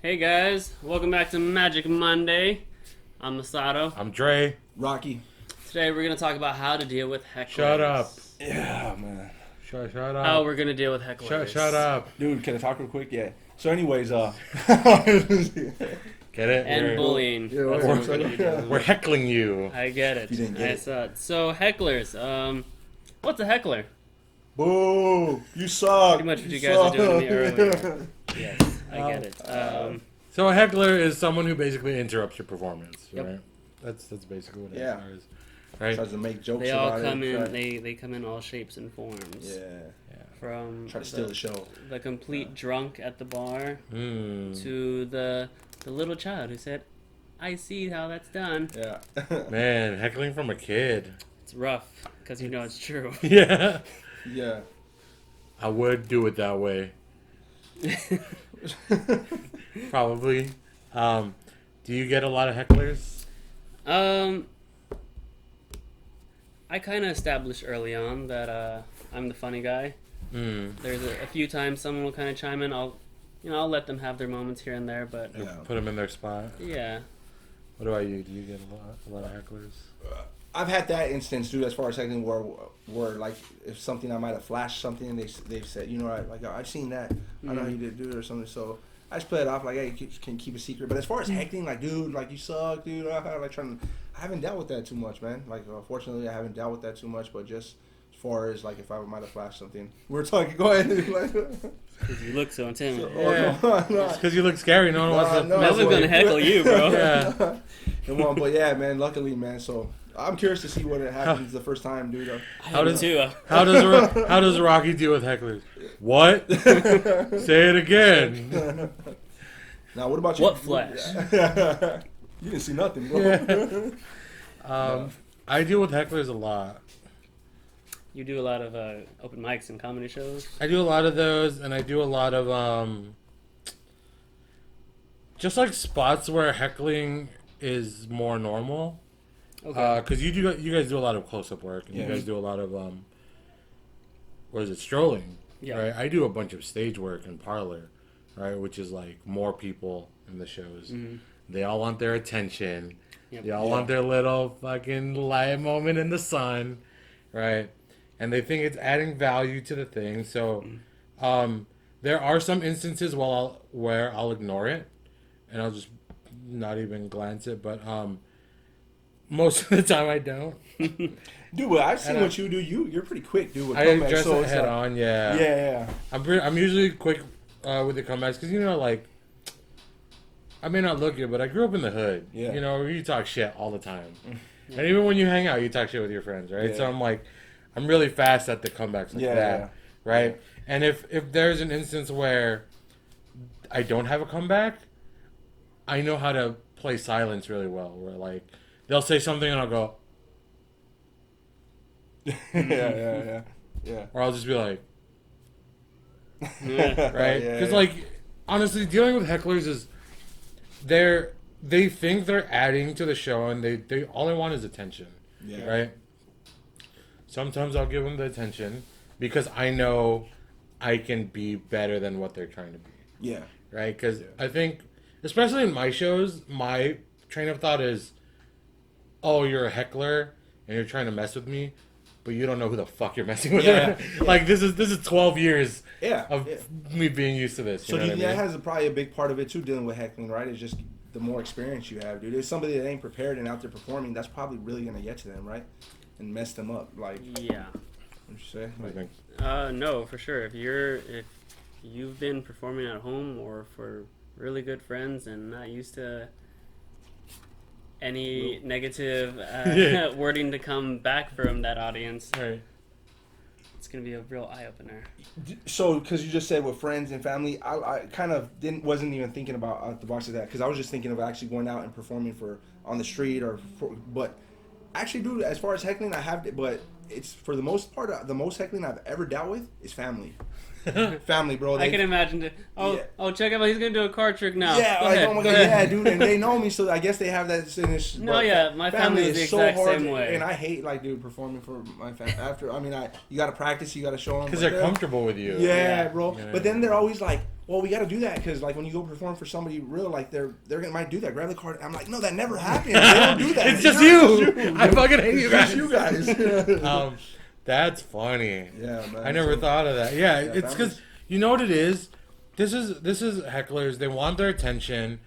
Hey guys, welcome back to Magic Monday. I'm Masato. I'm Dre. Rocky. Today we're going to talk about how to deal with hecklers. Shut up. Yeah, man. Shut up. How we're going to deal with hecklers. Shut up. Dude, can I talk real quick? Yeah. So anyways, Get it? And bullying. Yeah, That's what we're going to be doing. We're heckling you. I get it. You didn't get I it. saw it. So hecklers, what's a heckler? boo, you suck. Pretty much what you guys were doing to me earlier. Yes, I get it. So a heckler is someone who basically interrupts your performance, Yep. right? That's basically what a Yeah. heckler is. Right? Tries to make jokes They all about come it. in. Right? They come in all shapes and forms. Yeah. From Try to steal the show. the complete drunk at the bar Mm. to the little child who said, "I see how that's done." Yeah. Man, heckling from a kid. It's rough because you know it's true. Yeah. Yeah. I would do it that way. Probably. Do you get a lot of hecklers? I kind of established early on that I'm the funny guy. Mm. There's a few times someone will kind of chime in. I'll let them have their moments here and there, but Yeah. Put them in their spot. yeah. What about you? Do you get a lot of hecklers? I've had that instance, dude, as far as second where like if something I might have flashed something and they've said, you know, like I've seen that, I know how you did do it or something, so I just play it off like, hey, you can keep a secret. But as far as heckling, like, dude, like you suck, dude, I haven't dealt with that too much, man. Like, fortunately, I haven't dealt with that too much, but just as far as like if I might have flashed something, we're talking. Go ahead, Because you look so intimidating. Yeah. no. It's because you look scary. No one wants to. No, No one's gonna heckle you, bro. Yeah. Come on, but yeah, man. Luckily, man. So I'm curious to see what it happens the first time, dude. How does too? How does Rocky deal with hecklers? What? Say it again. Now, what about you? What flash? You didn't see nothing, bro. Yeah. I deal with hecklers a lot. You do a lot of open mics and comedy shows. I do a lot of those, and I do a lot of just like spots where heckling is more normal. Okay. Because you guys do a lot of close-up work, and you Yeah. guys do a lot of what is it, strolling? Yeah. Right. I do a bunch of stage work in parlor, right, which is like more people in the shows. Mhm. They all want their attention. Yep. They all want their little fucking light moment in the sun, right? And they think it's adding value to the thing. So, there are some instances where I'll ignore it, and I'll just not even glance it. But most of the time, I don't. Dude, well, I've seen And what you do. You're pretty quick, dude. With I comebacks, address so it it's head like- on. Yeah. Yeah. I'm usually quick with the comebacks because like I may not look it, but I grew up in the hood. Yeah. You know, you talk shit all the time, and even when you hang out, you talk shit with your friends, right? Yeah. So I'm really fast at the comebacks like Yeah, that, yeah. right? And if there's an instance where I don't have a comeback, I know how to play silence really well. Where like they'll say something and I'll go, Yeah. or I'll just be like, Yeah. right? Because like honestly, dealing with hecklers is they think they're adding to the show, and they all they want is attention, Yeah. right? Sometimes I'll give them the attention because I know I can be better than what they're trying to be, Yeah. right? Because I think, especially in my shows, my train of thought is, oh, you're a heckler and you're trying to mess with me, but you don't know who the fuck you're messing with. Yeah. Like this is 12 years Yeah. of yeah. me being used to this. So You know do you what I think mean? that has probably a big part of it too, dealing with heckling, right? It's just the more experience you have, dude. If somebody that ain't prepared and out there performing, that's probably really gonna get to them, right? And mess them up, like Yeah. what you say. I Like, think. No, for sure. If you've been performing at home or for really good friends and not used to any negative wording to come back from that audience, Right. it's gonna be a real eye opener. so because you just said with friends and family, I kind of wasn't even thinking about out the box of that because I was just thinking of actually going out and performing on the street but actually, dude, as far as heckling, I have, but it's for the most part, the most heckling I've ever dealt with is family. Family, bro. I can imagine. Check him out. He's gonna do a card trick now. Yeah, Go like, ahead. oh my Go God, ahead. yeah, dude, and they know me, so I guess they have that. No, yeah, my family is the exact same way. and I hate like, dude, performing for my family. After, I mean, you got to practice, you got to show them Because they're comfortable with you. Yeah, bro. Yeah. But then they're always like, well, we got to do that because like when you go perform for somebody real, like they're gonna might do that. Grab the card. I'm like, no, that never happens. They don't do that. It's just you. I fucking hate you guys. You guys. That's funny. Yeah, man. I never thought of that. Yeah, Yeah, it's that because was- you know what it is. This is hecklers. They want their attention,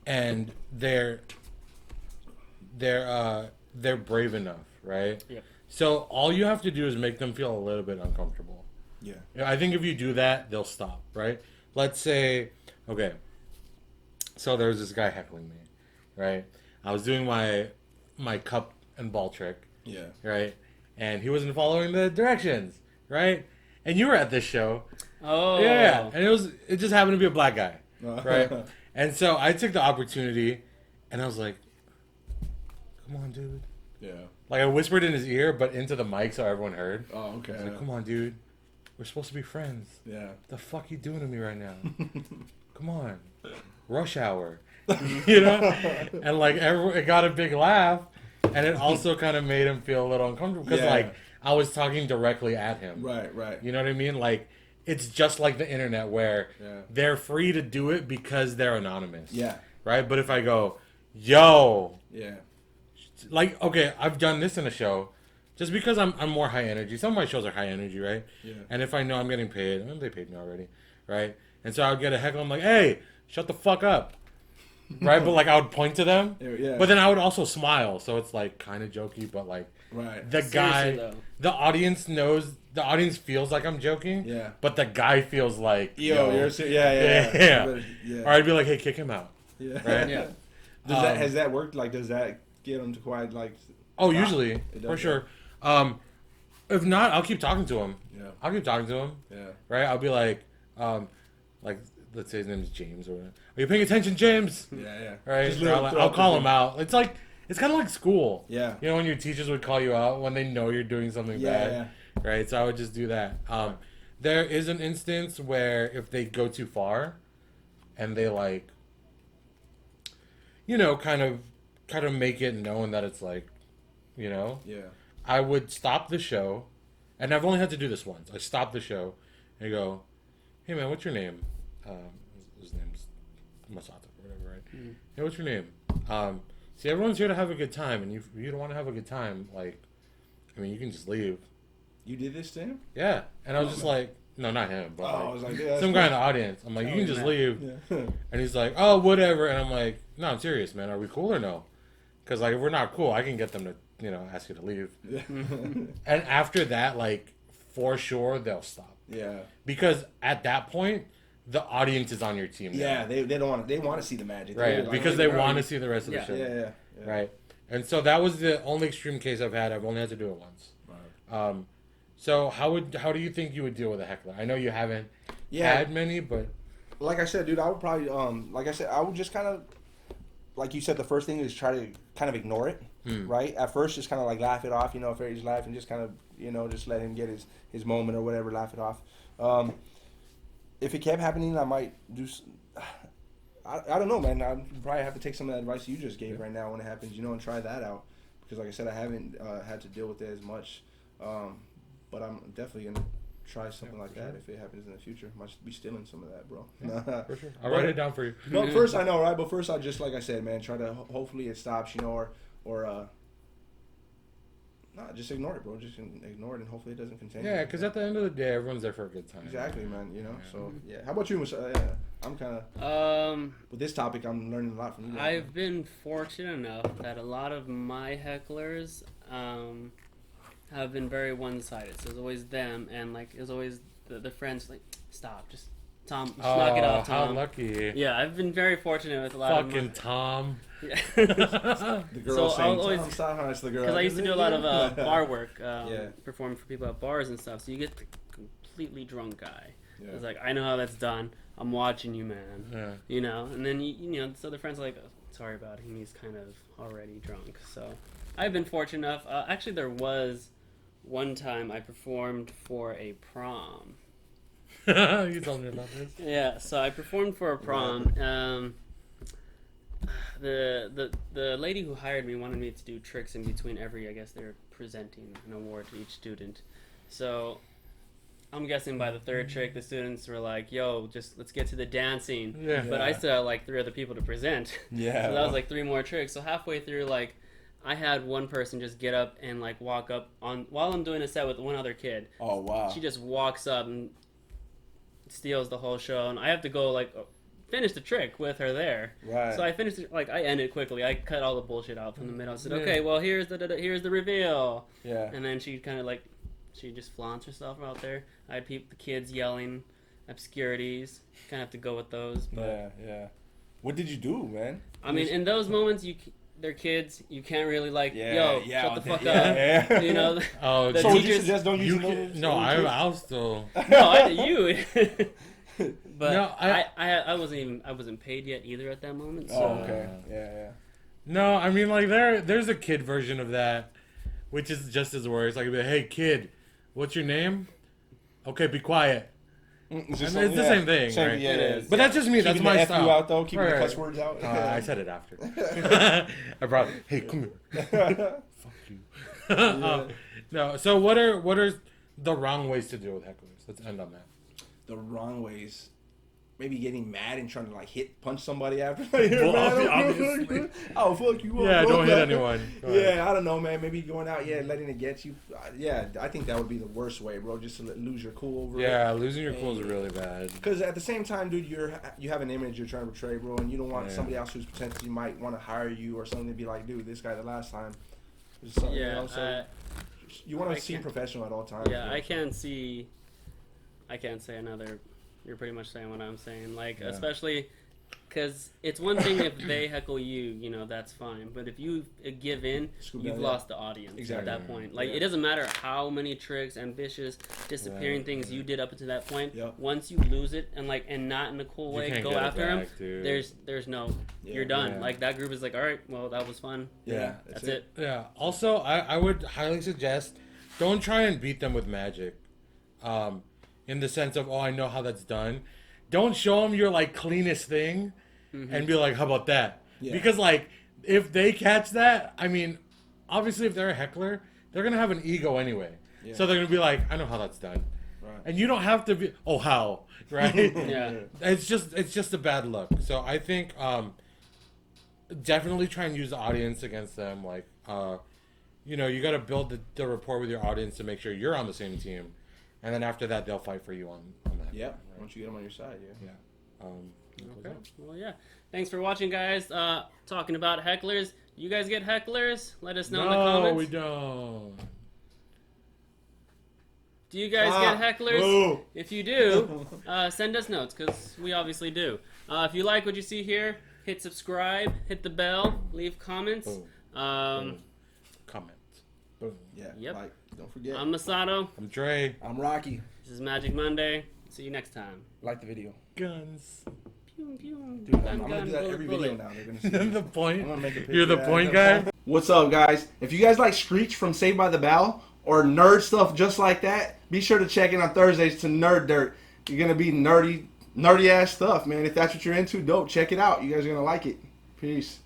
and they're brave enough, right? Yep. So all you have to do is make them feel a little bit uncomfortable. Yeah. You know, I think if you do that, they'll stop, right? Let's say, okay, so there was this guy heckling me, right? I was doing my cup and ball trick, Yeah. right? And he wasn't following the directions, right? And you were at this show. Oh. Yeah, and it just happened to be a black guy, right? And so I took the opportunity, and I was like, "Come on, dude!" Yeah. Like I whispered in his ear, but into the mic so everyone heard. Oh, okay. I was like, "Come on, dude, we're supposed to be friends. Yeah. What the fuck you doing to me right now? Come on, rush hour." You know, and like it got a big laugh, and it also kind of made him feel a little uncomfortable because Yeah. like I was talking directly at him. Right. Right. You know what I mean? Like it's just like the internet where Yeah. they're free to do it because they're anonymous. Yeah. Right? But if I go, yo, Yeah. like, okay, I've done this in a show just because I'm more high energy. Some of my shows are high energy, right? Yeah. And if I know I'm getting paid, they paid me already, right? And so I would get a heckle. I'm like, hey, shut the fuck up. Right? But like I would point to them. Yeah. But then I would also smile. So it's like kind of jokey, but like Right. the guy, Seriously, though. the audience feels like I'm joking. Yeah. But the guy feels like, Yo, you're yeah. Yeah. Or I'd be like, hey, kick him out. Yeah. Right? Yeah. Has that worked? Like, does that get them to quite like? Oh, stop? usually, It does, for sure. If not, I'll keep talking to him. Yeah. I'll keep talking to him. Yeah. Right? I'll be like, let's say his name is James or whatever. Are you paying attention, James? Yeah. Yeah. Right? Just Or little I'll throw up call the him thing. out. It's kind of like school. Yeah. You know, when your teachers would call you out when they know you're doing something bad. Yeah. Right? So I would just do that. There is an instance where if they go too far and they like, you know, kind of make it known that it's like, you know, Yeah. I would stop the show, and I've only had to do this once. I stop the show and I go, hey man, what's your name? His name's Masato or whatever, right? Mhm. Hey, what's your name? See, everyone's here to have a good time, and you don't want to have a good time, like, I mean, you can just leave. You did this to him? Yeah, and I was Oh, just man. like, no, not him, but Oh, I was like, yeah, that's some guy in the audience. I'm like, you Oh, can just man. leave. Yeah. And he's like, oh, whatever. And I'm like, no, I'm serious, man. Are we cool or no? Because, like, if we're not cool, I can get them to, you know, ask you to leave. Yeah. And after that, like, for sure, they'll stop. Yeah. Because at that point, the audience is on your team now. Yeah. They don't want they want to see the magic. Right. They're like, Because they want to see the rest of the Yeah. show. Yeah. Right. And so that was the only extreme case I've had. I've only had to do it once. Right. So how do you think you would deal with a heckler? I know you haven't Yeah. had many, but Like I said, dude, I would probably like I said, I would just kind of like you said, the first thing is try to kind of ignore it. Right? At first just kind of like laugh it off, you know, if he's laughing, just kind of, you know, just let him get his moment or whatever, laugh it off. If it kept happening, I might do I don't know, man. I'd probably have to take some of that advice you just gave right now when it happens, you know, and try that out. Because like I said, I haven't had to deal with it as much. But I'm definitely going to try something like that if it happens in the future. Might be stealing some of that, bro. for sure. I'll write it down for you. No, first I know, right? But first I just, like I said, man, try to hopefully it stops, you know, or just ignore it, bro. Just ignore it, and hopefully it doesn't continue. Yeah, because at the end of the day, everyone's there for a good time. Exactly, man. You know, Yeah. so yeah. How about you, yeah, I'm kind of with this topic. I'm learning a lot from you. guys. I've been fortunate enough that a lot of my hecklers have been very one-sided. So it's always them, and like it's always the friends like, stop, just Tom, just knock it off, How Tom. lucky. Yeah, I've been very fortunate with a lot Fucking of Tom. yeah. The girl So saying, I'll always- "Tom, stop," it's the girl. Because I used to do a lot of bar work, Yeah. performing for people at bars and stuff. So you get the completely drunk guy. Yeah. It's like, I know how that's done. I'm watching you, man. Yeah. You know, and then you know, so the friends are like, oh, sorry about him. He's kind of already drunk. So I've been fortunate enough. Actually, there was one time I performed for a prom. You told me about this. Yeah, so I performed for a prom. The lady who hired me wanted me to do tricks in between every. I guess they're presenting an award to each student. So I'm guessing by the third trick, the students were like, "Yo, just let's get to the dancing." Yeah. But I still had like 3 other people to present. Yeah. So that was like 3 more tricks. So halfway through, like, I had one person just get up and like walk up on while I'm doing a set with one other kid. Oh wow. She just walks up and steals the whole show, and I have to go like finish the trick with her there. Right. So I finished it, like I ended quickly. I cut all the bullshit out from the middle. I said, Yeah. "Okay, well here's the reveal." Yeah. And then she kind of like she just flaunts herself out there. I had the kids yelling obscurities. Kind of have to go with those. But Yeah. What did you do, man? I mean, in those moments, they're kids. You can't really like, shut the fuck up. Yeah. You know. Oh, The So would you teachers- suggest don't use you another? can, no, I'll still. No, you. But No, I wasn't paid yet either at that moment. So. Oh, okay. Yeah. No, I mean like there's a kid version of that, which is just as worse. Like, hey kid, what's your name? Okay, be quiet. It's the same thing, right? Yeah, It it is. is. But that's just me. Keeping That's my the style. FU out though, keeping the Right. cuss words out. I said it after. I brought. Hey, come here. Fuck you. No. So what are the wrong ways to deal with hecklers? Let's end on that. The wrong ways. Maybe getting mad and trying to like punch somebody after. Well, obviously. Oh fuck you! Yeah, bro. don't hit anyone. Go ahead. Yeah, I don't know, man. Maybe going out, letting it get you. Yeah, I think that would be the worst way, bro. Just to lose your cool over it. Yeah, losing your cool is really bad. Because at the same time, dude, you have an image you're trying to portray, bro, and you don't want somebody else who's potentially might want to hire you or something to be like, dude, this guy the last time. So, Yeah. so you want I to seem can't- professional at all times. Yeah, bro. I can't say another. You're pretty much saying what I'm saying. Like, Yeah. especially because it's one thing if they heckle you, that's fine. But if you give in, Scoop you've down, lost the audience Exactly. at that point. Like, Yeah. it doesn't matter how many tricks, ambitious, disappearing Right, things yeah. you did up until that point. Yep. Once you lose it and not in a cool You way, can't go get it after him. back, dude. There's no, Yeah. you're done. Yeah. Like that group is like, all right, well that was fun. Yeah, That's it. Yeah. Also, I would highly suggest don't try and beat them with magic. In the sense of, I know how that's done. Don't show them your like cleanest thing, and be like, how about that? Yeah. Because like if they catch that, I mean, obviously if they're a heckler, they're gonna have an ego anyway. Yeah. So they're gonna be like, I know how that's done. Right. And you don't have to be, how, right? Yeah. It's just a bad look. So I think definitely try and use the audience against them. Like you got to build the rapport with your audience to make sure you're on the same team, and then after that they'll fight for you on that. Yeah. Right? Once you get them on your side, yeah. Yeah. Okay. Well, yeah. Thanks for watching, guys. Talking about hecklers. You guys get hecklers? Let us know in the comments. No, we don't. Do you guys get hecklers? Boo. If you do, send us notes because we obviously do. If you like what you see here, hit subscribe, hit the bell, leave comments. Boom. Um, Comment. Boom. Yeah. Yep. Like, don't forget. I'm Masato. I'm Dre. I'm Rocky. This is Magic Monday. See you next time. Like the video. Guns. Pew, pew. Dude, I'm Gun, gonna gun, do that bullet, every bullet. video now. They're gonna see the this. point. I'm gonna make a picture. You're the Yeah, point yeah. guy. What's up, guys? If you guys like Screech from Saved by the Bell or nerd stuff just like that, be sure to check in on Thursdays to Nerd Dirt. You're gonna be nerdy ass stuff, man. If that's what you're into, dope. Check it out. You guys are gonna like it. Peace.